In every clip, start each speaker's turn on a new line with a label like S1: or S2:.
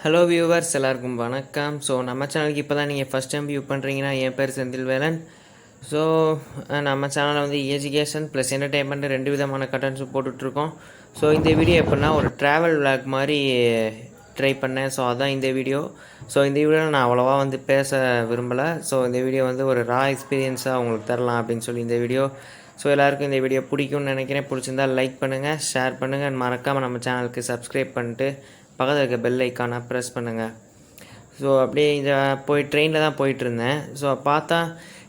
S1: Hello viewers, எல்லாருக்கும் வணக்கம். So நம்ம சேனலுக்கு இப்போ தான் நீங்கள் ஃபஸ்ட் டைம் வியூ பண்ணுறீங்கன்னா, என் பேர் செந்தில்வேலன். ஸோ நம்ம சேனலில் வந்து எஜுகேஷன் ப்ளஸ் என்டர்டெயின்மெண்ட் 2 விதமான கண்டென்ட்ஸும் போட்டுட்ருக்கோம். ஸோ இந்த வீடியோ எப்படின்னா ஒரு ட்ராவல் விளாக் மாதிரி ட்ரை பண்ணேன். ஸோ அதான் இந்த வீடியோ. ஸோ இந்த வீடியோவில் நான் அவ்வளோவா வந்து பேச விரும்பலை. ஸோ இந்த வீடியோ வந்து ஒரு ரா எக்ஸ்பீரியன்ஸாக உங்களுக்கு தரலாம் அப்படின்னு சொல்லி இந்த வீடியோ. ஸோ எல்லாருக்கும் இந்த வீடியோ பிடிக்கும்னு நினைக்கிறேன். பிடிச்சிருந்தால் லைக் பண்ணுங்கள், ஷேர் பண்ணுங்கள், மறக்காமல் நம்ம சேனலுக்கு சப்ஸ்கிரைப் பண்ணிட்டு பக்கத்தில் இருக்க பெல் ஐக்கானை ப்ரெஸ் பண்ணுங்கள். ஸோ அப்படியே இந்த ட்ரெயினில் தான் போயிட்டுருந்தேன். ஸோ பார்த்தா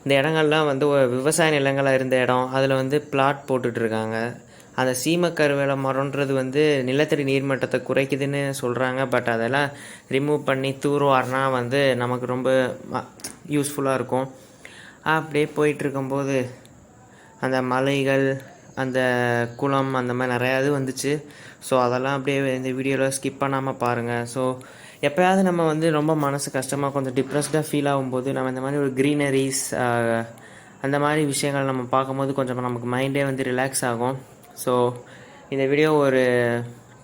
S1: இந்த இடங்கள்லாம் வந்து ஒரு விவசாய நிலங்களாக இருந்த இடம். அதில் வந்து பிளாட் போட்டுட்ருக்காங்க. அந்த சீமக்கருவேல மரம்ன்றது வந்து நிலத்தடி நீர்மட்டத்தை குறைக்குதுன்னு சொல்கிறாங்க. பட் அதெல்லாம் ரிமூவ் பண்ணி தூர்வாரினா வந்து நமக்கு ரொம்ப யூஸ்ஃபுல்லாக இருக்கும். அப்படியே போயிட்டுருக்கும்போது அந்த மலைகள், அந்த குளம், அந்த மாதிரி நிறையா இது வந்துச்சு. ஸோ அதெல்லாம் அப்படியே இந்த வீடியோவில் ஸ்கிப் பண்ணாமல் பாருங்கள். ஸோ எப்போயாவது நம்ம வந்து ரொம்ப மனசு கஷ்டமாக கொஞ்சம் டிப்ரெஸ்டாக ஃபீல் ஆகும்போது நம்ம இந்த மாதிரி ஒரு க்ரீனரிஸ் அந்த மாதிரி விஷயங்கள் நம்ம பார்க்கும்போது கொஞ்சம் நமக்கு மைண்டே வந்து ரிலாக்ஸ் ஆகும். ஸோ இந்த வீடியோ ஒரு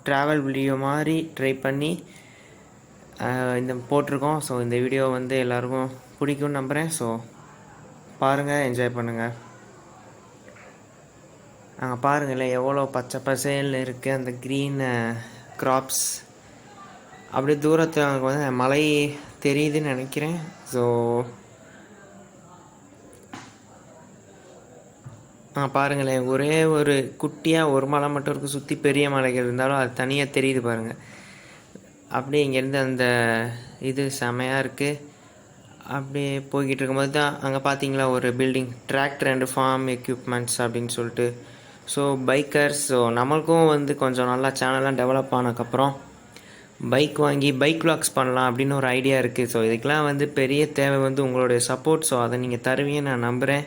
S1: ட்ராவல் வீடியோ மாதிரி ட்ரை பண்ணி இந்த போட்டிருக்கோம். ஸோ இந்த வீடியோ வந்து எல்லாருக்கும் பிடிக்கும்னு நம்புகிறேன். ஸோ பாருங்கள், என்ஜாய் பண்ணுங்கள். பாருங்களேன் எவ்வளோ பச்சை பசேல்னு இருக்குது அந்த க்ரீன் க்ராப்ஸ். அப்படியே தூரத்தில் எனக்கு வந்து மலை தெரியுதுன்னு நினைக்கிறேன். ஸோ பாருங்களேன், ஒரே ஒரு குட்டியாக ஒரு மலை மட்டும் இருக்குது. சுற்றி பெரிய மலைகள் இருந்தாலும் அது தனியாக தெரியுது பாருங்கள். அப்படியே இங்கேருந்து அந்த இது செமையாக இருக்குது. அப்படியே போய்கிட்டு இருக்கும்போது தான் அங்கே பார்த்தீங்களா ஒரு building, tractor and farm equipments அப்படின்னு சொல்லிட்டு. ஸோ பைக்கர்ஸ், ஸோ நம்மளுக்கும் வந்து கொஞ்சம் நல்லா சேனல்லாம் டெவலப் ஆனதுக்கப்புறம் பைக் வாங்கி பைக் விளாக்ஸ் பண்ணலாம் அப்படின்னு ஒரு ஐடியா இருக்குது. ஸோ இதுக்கெலாம் வந்து பெரிய தேவை வந்து உங்களுடைய சப்போர்ட். ஸோ அதை நீங்கள் தருவீங்கன்னு நான் நம்புகிறேன்.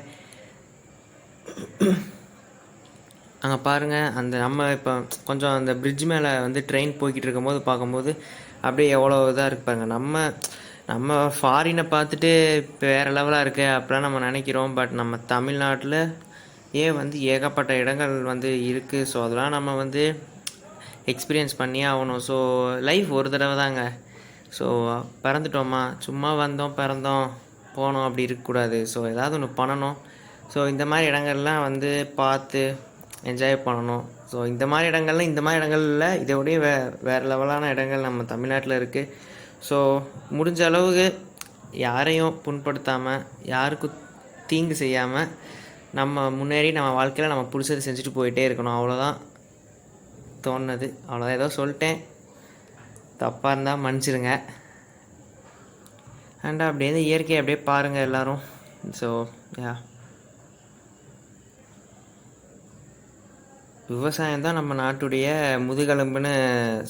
S1: அங்கே பாருங்கள், அந்த நம்ம இப்போ கொஞ்சம் அந்த பிரிட்ஜ் மேலே வந்து ட்ரெயின் போய்கிட்டு இருக்கும்போது பார்க்கும்போது அப்படியே எவ்வளோ இதாக இருப்பாங்க. நம்ம ஃபாரினை பார்த்துட்டு இப்போ வேறு லெவலாக இருக்குது அப்படிலாம் நம்ம நினைக்கிறோம். பட் நம்ம தமிழ்நாட்டில் வந்து ஏகப்பட்ட இடங்கள் வந்து இருக்குது. ஸோ அதெல்லாம் நம்ம வந்து எக்ஸ்பீரியன்ஸ் பண்ணியே ஆகணும். ஸோ லைஃப் ஒரு தடவை தாங்க. ஸோ பிறந்துட்டோமா, சும்மா வந்தோம் பிறந்தோம் போனோம் அப்படி இருக்கக்கூடாது. ஸோ ஏதாவது ஒன்று பண்ணணும். ஸோ இந்த மாதிரி இடங்கள்லாம் வந்து பார்த்து என்ஜாய் பண்ணணும். ஸோ இந்த மாதிரி இடங்களில் இதோடைய வேறு லெவலான இடங்கள் நம்ம தமிழ்நாட்டில் இருக்குது. ஸோ முடிஞ்ச அளவுக்கு யாரையும் புண்படுத்தாமல், யாருக்கும் தீங்கு செய்யாமல் நம்ம முன்னேறி நம்ம வாழ்க்கையில் நம்ம பிடிச்சது செஞ்சுட்டு போயிட்டே இருக்கணும். அவ்வளோதான் தோணுது. அவ்வளோதான், ஏதோ சொல்லிட்டேன், தப்பாக இருந்தால் மன்னிச்சிடுங்க. அண்ட் அப்படியே இயற்கையை அப்படியே பாருங்கள் எல்லோரும். ஸோ விவசாயம் தான் நம்ம நாட்டுடைய முதுகெலும்புன்னு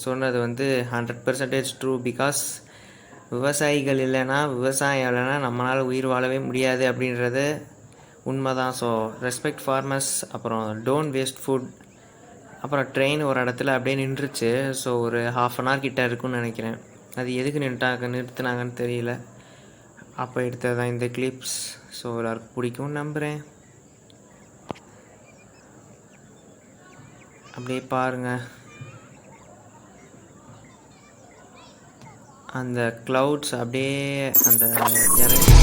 S1: சொன்னது வந்து 100% ட்ரூ. பிகாஸ் விவசாயிகள் இல்லைன்னா, விவசாயம் இல்லைன்னா நம்மளால் உயிர் வாழவே முடியாது அப்படின்றது உண்மை தான். So respect farmers. அப்புறம் டோன்ட் வேஸ்ட் ஃபுட். அப்புறம் ட்ரெயின் ஒரு இடத்துல அப்படியே நின்றுச்சு. ஸோ ஒரு 1/2 hour கிட்டே இருக்குன்னு நினைக்கிறேன். அது எதுக்கு நிறுத்துனாங்கன்னு தெரியல. அப்போ எடுத்தது தான் இந்த கிளிப்ஸ். ஸோ எல்லாருக்கும் பிடிக்கும்னு நம்புகிறேன். அப்படியே பாருங்கள், அந்த க்ளவுட்ஸ் அப்படியே அந்த இறங்கி